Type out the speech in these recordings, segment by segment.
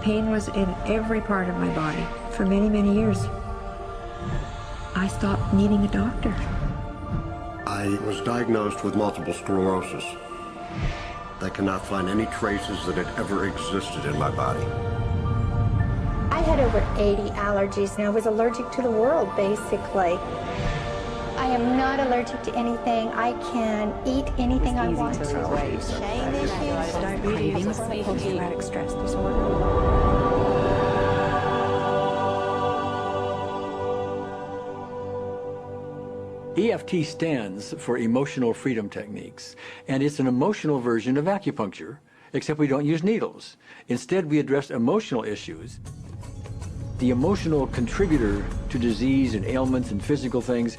pain was in every part of my body for many, many years. I stopped needing a doctor. I was diagnosed with multiple sclerosis. They cannot find any traces that it ever existed in my body. I had over 80 allergies, and I was allergic to the world, basically. I am not allergic to anything. I can eat anything I want to. Shame issues, Diabetes, post-traumatic stress disorder. EFT stands for Emotional Freedom Techniques, and it's an emotional version of acupuncture, except we don't use needles. Instead, we address emotional issues. The emotional contributor to disease and ailments and physical things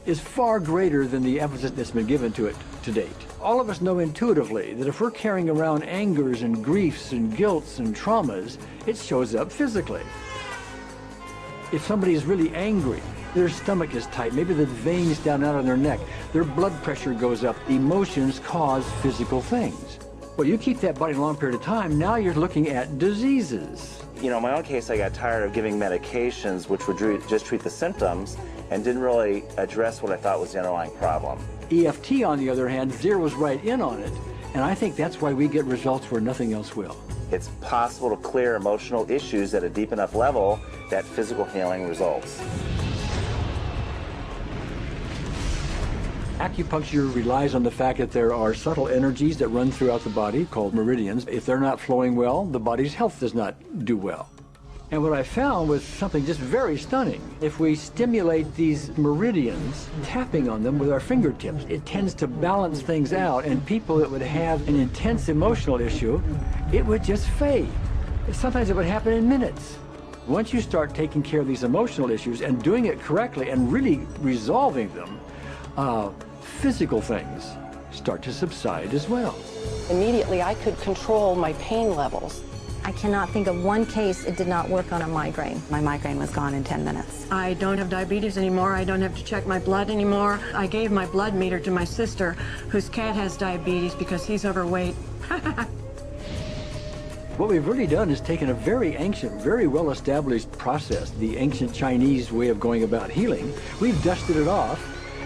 is far greater than the emphasis that's been given to it to date. All of us know intuitively that if we're carrying around angers and griefs and guilts and traumas, it shows up physically. If somebody is really angry, their stomach is tight, maybe the veins down out on their neck, their blood pressure goes up. Emotions cause physical things. Well, you keep that body a long period of time, now you're looking at diseases. You know, in my own case, I got tired of giving medications which would just treat the symptoms and didn't really address what I thought was the underlying problem. EFT, on the other hand, zeroes right in on it, and I think that's why we get results where nothing else will. It's possible to clear emotional issues at a deep enough level that physical healing results. Acupuncture relies on the fact that there are subtle energies that run throughout the body called meridians. If they're not flowing well, the body's health does not do well. And what I found was something just very stunning. If we stimulate these meridians, tapping on them with our fingertips, it tends to balance things out, and people that would have an intense emotional issue, it would just fade. Sometimes it would happen in minutes. Once you start taking care of these emotional issues and doing it correctly and really resolving them, physical things start to subside as well. Immediately, I could control my pain levels. I cannot think of one case it did not work on a migraine. My migraine was gone in 10 minutes. I don't have diabetes anymore. I don't have to check my blood anymore. I gave my blood meter to my sister, whose cat has diabetes because he's overweight. What we've really done is taken a very ancient, very well-established process, the ancient Chinese way of going about healing. We've dusted it off,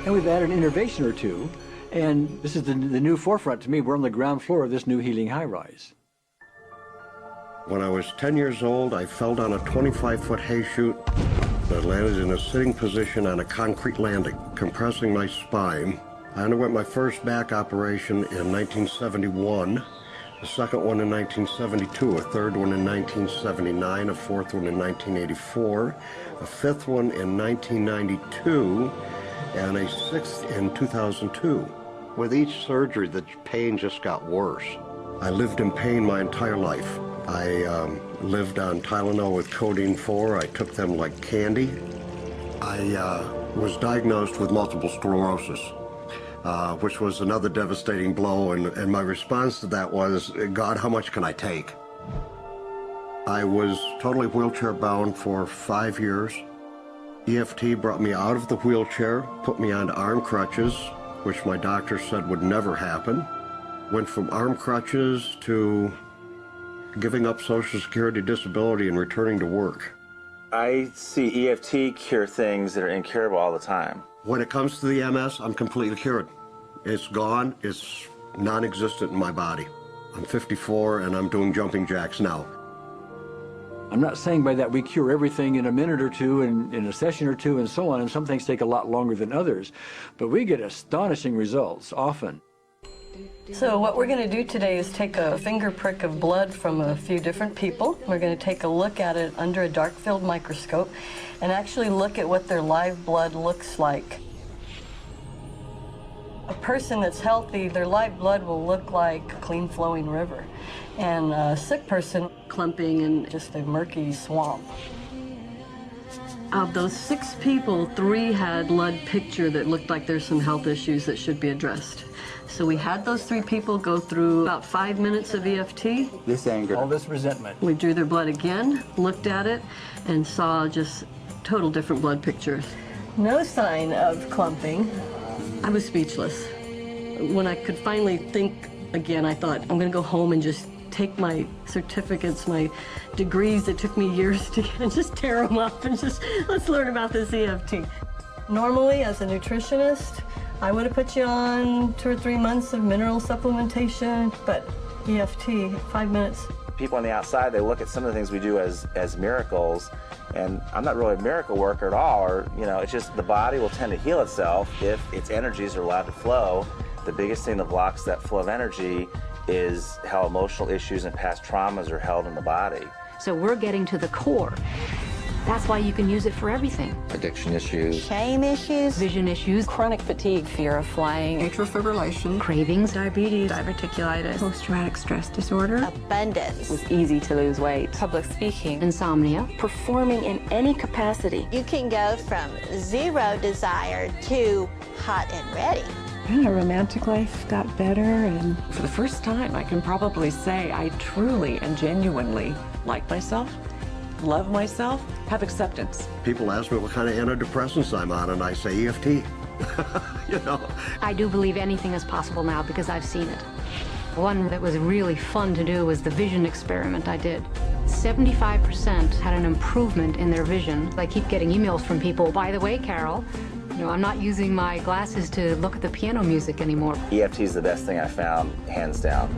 and we've added an innovation or two, and this is the new forefront to me. We're on the ground floor of this new healing high-rise. When I was 10 years old, I fell down a 25-foot hay chute that landed in a sitting position on a concrete landing, compressing my spine. I underwent my first back operation in 1971, a second one in 1972, a third one in 1979, a fourth one in 1984, a fifth one in 1992, and a sixth in 2002. With each surgery, the pain just got worse. I lived in pain my entire life. I lived on Tylenol with codeine 4. I took them like candy. I was diagnosed with multiple sclerosis, which was another devastating blow, and my response to that was, God, how much can I take? I was totally wheelchair bound for 5 years. EFT brought me out of the wheelchair, put me onto arm crutches, which my doctor said would never happen. Went from arm crutches to giving up Social Security disability and returning to work. I see EFT cure things that are incurable all the time. When it comes to the MS, I'm completely cured. It's gone. It's non-existent in my body. I'm 54 and I'm doing jumping jacks now. I'm not saying by that we cure everything in a minute or two, and in a session or two, and so on, and some things take a lot longer than others, but we get astonishing results often. So what we're going to do today is take a finger prick of blood from a few different people. We're going to take a look at it under a dark field microscope and actually look at what their live blood looks like. A person that's healthy, their live blood will look like a clean flowing river, and a sick person clumping in just a murky swamp. Of those 6 people, 3 had blood picture that looked like there's some health issues that should be addressed. So we had those 3 people go through about 5 minutes of EFT. This anger, all this resentment. We drew their blood again, looked at it, and saw just total different blood pictures. No sign of clumping. I was speechless. When I could finally think again, I thought, I'm going to go home and just take my certificates, my degrees that took me years to get, and just tear them up and just, let's learn about this EFT. Normally, as a nutritionist, I would have put you on 2 or 3 months of mineral supplementation, but EFT, 5 minutes. People on the outside, they look at some of the things we do as miracles, and I'm not really a miracle worker at all, or, you know, it's just the body will tend to heal itself if its energies are allowed to flow. The biggest thing that blocks that flow of energy is how emotional issues and past traumas are held in the body. So we're getting to the core. That's why you can use it for everything. Addiction issues. Shame issues. Vision issues. Chronic fatigue, fear of flying. Atrial fibrillation. Cravings. Diabetes. Diverticulitis. Post-traumatic stress disorder. Abundance. It was easy to lose weight. Public speaking. Insomnia. Performing in any capacity. You can go from zero desire to hot and ready. And our romantic life got better, and for the first time, I can probably say I truly and genuinely like myself, love myself, have acceptance. People ask me what kind of antidepressants I'm on, and I say EFT. You know. I do believe anything is possible now because I've seen it. One that was really fun to do was the vision experiment I did. 75% had an improvement in their vision. I keep getting emails from people, by the way, Carol, you know, I'm not using my glasses to look at the piano music anymore. EFT is the best thing I found, hands down.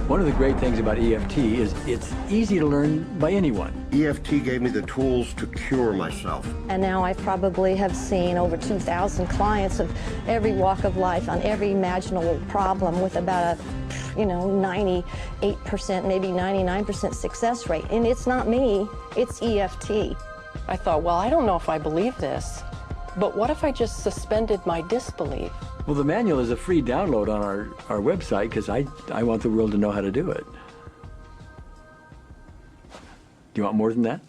One of the great things about EFT is it's easy to learn by anyone. EFT gave me the tools to cure myself. And now I probably have seen over 2,000 clients of every walk of life on every imaginable problem with about a, 98%, maybe 99% success rate. And it's not me, it's EFT. I thought, well, I don't know if I believe this, but what if I just suspended my disbelief? Well, the manual is a free download on our website because I want the world to know how to do it. Do you want more than that?